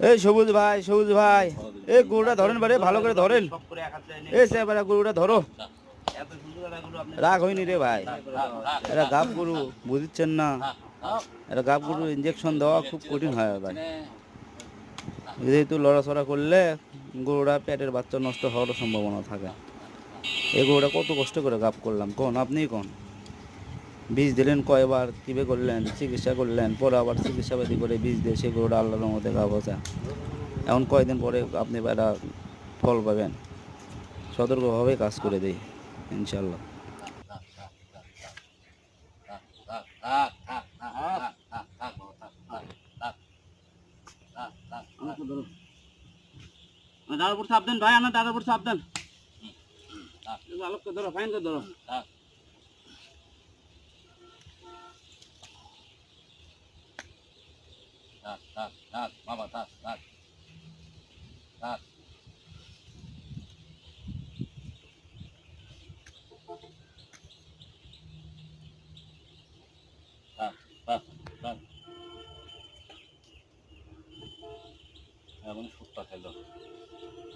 এই সবুজ ভাই এই গরুটা ধরেন বারে ভালো করে ধরেন। এই সে এবারে গরুটা ধরো। রাগ হয়নি রে ভাই, এটা গাব গরু বুঝছেন না, এটা গাব গরু ইঞ্জেকশন দেওয়া খুব কঠিন হয় ভাই। যেহেতু লড়াচড়া করলে গরুটা পেটের বাচ্চা নষ্ট হওয়ারও সম্ভাবনা থাকে। এই গরুটা কত কষ্ট করে গাব করলাম কোন, আপনিই কোন। বীজ দিলেন কয়বার, কীভাবে করলেন, চিকিৎসা করলেন, পরে আবার চিকিৎসাপাতি করে বীজ দিয়ে সে গরুটা আল্লাহর মধ্যে গাব হচ্ছে। এখন কয়দিন পরে আপনি এটা ফল পাবেন। সতর্কভাবে কাজ করে দিই ইনশাল্লাহ। দাদার উপর চাপ দেন ভাই, আমার দাদার উপর চাপ দেন। আলোক করে ধরো, ফাইন করে ধরো। বাবা থাক থাক থাক।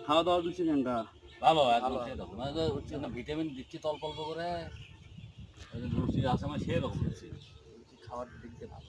খাওয়া দাওয়া দিচ্ছি কেনটা ভালো একদম ভিটামিন দিচ্ছি তল্প অল্প করে। আছে আমার সেরকম খাওয়ার দিক দিয়ে ভালো।